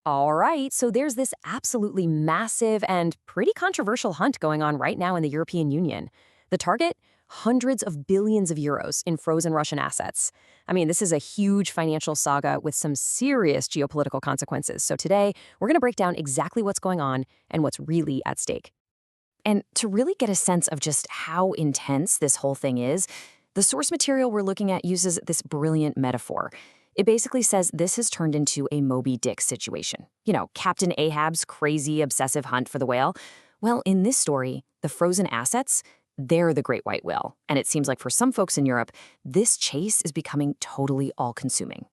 All right, so there's this absolutely massive and pretty controversial hunt going on right now in the European Union. The target? Hundreds of billions of euros in frozen Russian assets. I mean, this is a huge financial saga with some serious geopolitical consequences. So today, we're going to break down exactly what's going on and what's really at stake. And to really get a sense of just how intense this whole thing is, the source material we're looking at uses this brilliant metaphor. It basically says this has turned into a Moby Dick situation. You know, Captain Ahab's crazy, obsessive hunt for the whale. Well, in this story, the frozen assets, they're the great white whale. And it seems like for some folks in Europe, this chase is becoming totally all-consuming.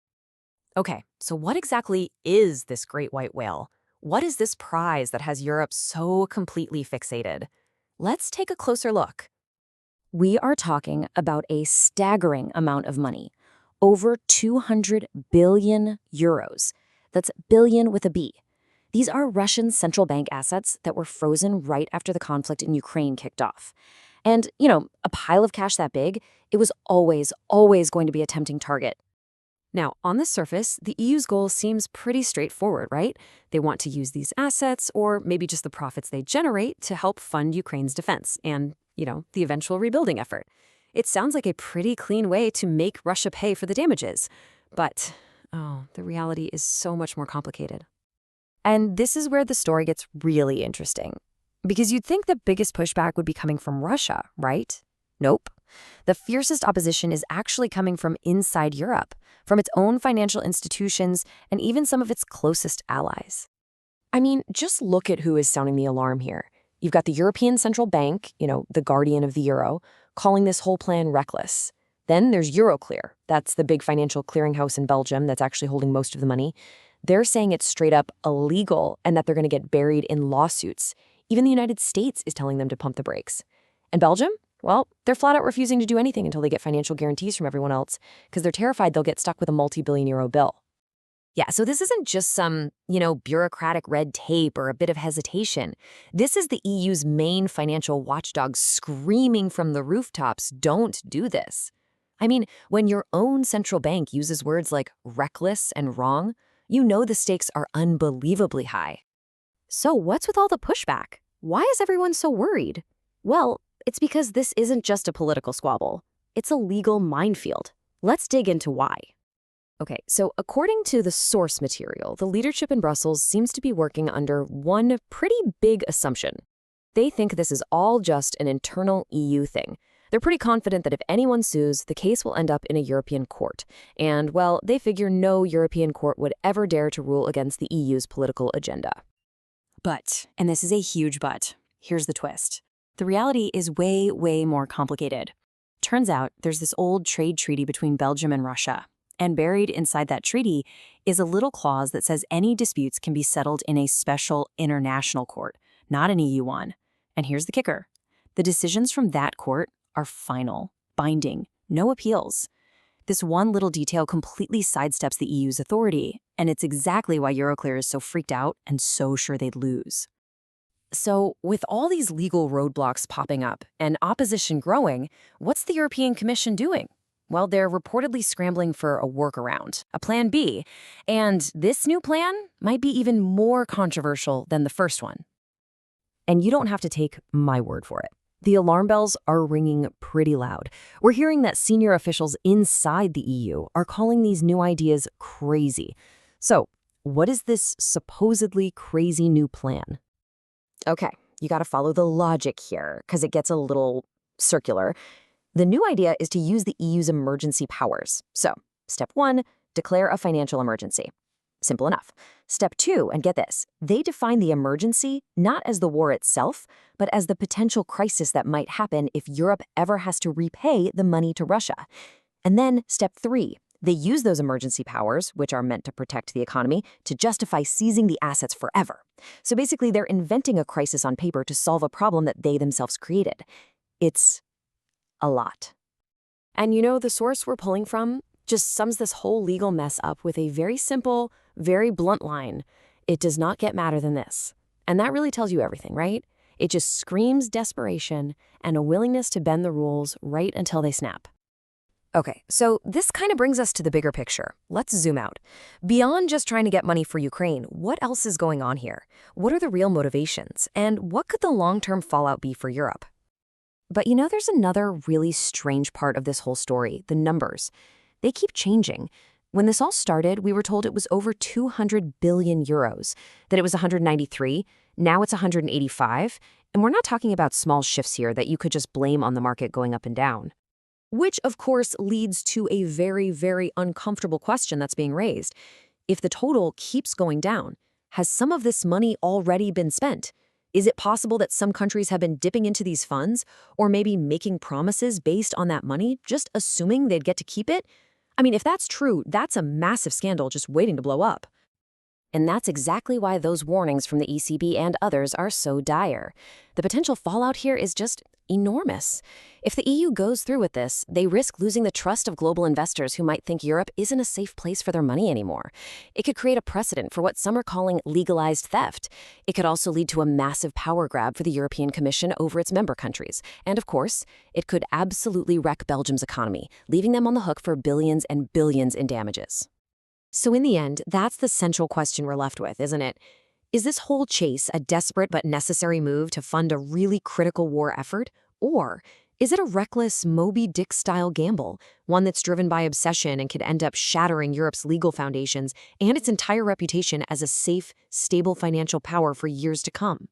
Okay, so what exactly is this great white whale? What is this prize that has Europe so completely fixated? Let's take a closer look. We are talking about a staggering amount of money. Over 200 billion euros. That's billion with a B. These are Russian central bank assets that were frozen right after the conflict in Ukraine kicked off. And, you know, a pile of cash that big, it was always going to be a tempting target. Now, on the surface, the EU's goal seems pretty straightforward, right? They want to use these assets, or maybe just the profits they generate, to help fund Ukraine's defense and, the eventual rebuilding effort. It sounds like a pretty clean way to make Russia pay for the damages. But, the reality is so much more complicated. And this is where the story gets really interesting. Because you'd think the biggest pushback would be coming from Russia, right? Nope. The fiercest opposition is actually coming from inside Europe, from its own financial institutions, and even some of its closest allies. I mean, just look at who is sounding the alarm here. You've got the European Central Bank, the guardian of the euro, calling this whole plan reckless. Then there's Euroclear. That's the big financial clearinghouse in Belgium that's actually holding most of the money. They're saying it's straight up illegal and that they're going to get buried in lawsuits. Even the United States is telling them to pump the brakes. And Belgium? Well, they're flat out refusing to do anything until they get financial guarantees from everyone else because they're terrified they'll get stuck with a multi-billion-euro bill. Yeah, so this isn't just some, bureaucratic red tape or a bit of hesitation. This is the EU's main financial watchdog screaming from the rooftops, don't do this. I mean, when your own central bank uses words like reckless and wrong, you know the stakes are unbelievably high. So what's with all the pushback? Why is everyone so worried? Well, it's because this isn't just a political squabble. It's a legal minefield. Let's dig into why. Okay, so according to the source material, the leadership in Brussels seems to be working under one pretty big assumption. They think this is all just an internal EU thing. They're pretty confident that if anyone sues, the case will end up in a European court. And, well, they figure no European court would ever dare to rule against the EU's political agenda. But, and this is a huge but, here's the twist. The reality is way more complicated. Turns out there's this old trade treaty between Belgium and Russia. And buried inside that treaty is a little clause that says any disputes can be settled in a special international court, not an EU one. And here's the kicker. The decisions from that court are final, binding, no appeals. This one little detail completely sidesteps the EU's authority, and it's exactly why Euroclear is so freaked out and so sure they'd lose. So, with all these legal roadblocks popping up and opposition growing, what's the European Commission doing? Well, they're reportedly scrambling for a workaround, a plan B, and this new plan might be even more controversial than the first one. And you don't have to take my word for it. The alarm bells are ringing pretty loud. We're hearing that senior officials inside the EU are calling these new ideas crazy. So, what is this supposedly crazy new plan? Okay, you gotta follow the logic here, because it gets a little circular. The new idea is to use the EU's emergency powers. So, step 1, declare a financial emergency. Simple enough. Step 2, and get this, they define the emergency not as the war itself, but as the potential crisis that might happen if Europe ever has to repay the money to Russia. And then step 3, they use those emergency powers, which are meant to protect the economy, to justify seizing the assets forever. So basically, they're inventing a crisis on paper to solve a problem that they themselves created. It's a lot. And the source we're pulling from just sums this whole legal mess up with a very simple, very blunt line. It does not get madder than this. And that really tells you everything, right? It just screams desperation and a willingness to bend the rules right until they snap. Okay, so this kind of brings us to the bigger picture. Let's zoom out. Beyond just trying to get money for Ukraine, what else is going on here? What are the real motivations? And what could the long-term fallout be for Europe? But there's another really strange part of this whole story, the numbers. They keep changing. When this all started, we were told it was over 200 billion euros, that it was 193, now it's 185, and we're not talking about small shifts here that you could just blame on the market going up and down. Which, of course, leads to a very, very uncomfortable question that's being raised. If the total keeps going down, has some of this money already been spent? Is it possible that some countries have been dipping into these funds, or maybe making promises based on that money, just assuming they'd get to keep it? I mean, if that's true, that's a massive scandal just waiting to blow up. And that's exactly why those warnings from the ECB and others are so dire. The potential fallout here is just enormous. If the EU goes through with this, they risk losing the trust of global investors who might think Europe isn't a safe place for their money anymore. It could create a precedent for what some are calling legalized theft. It could also lead to a massive power grab for the European Commission over its member countries. And of course, it could absolutely wreck Belgium's economy, leaving them on the hook for billions and billions in damages. So in the end, that's the central question we're left with, isn't it? Is this whole chase a desperate but necessary move to fund a really critical war effort? Or is it a reckless Moby Dick-style gamble, one that's driven by obsession and could end up shattering Europe's legal foundations and its entire reputation as a safe, stable financial power for years to come?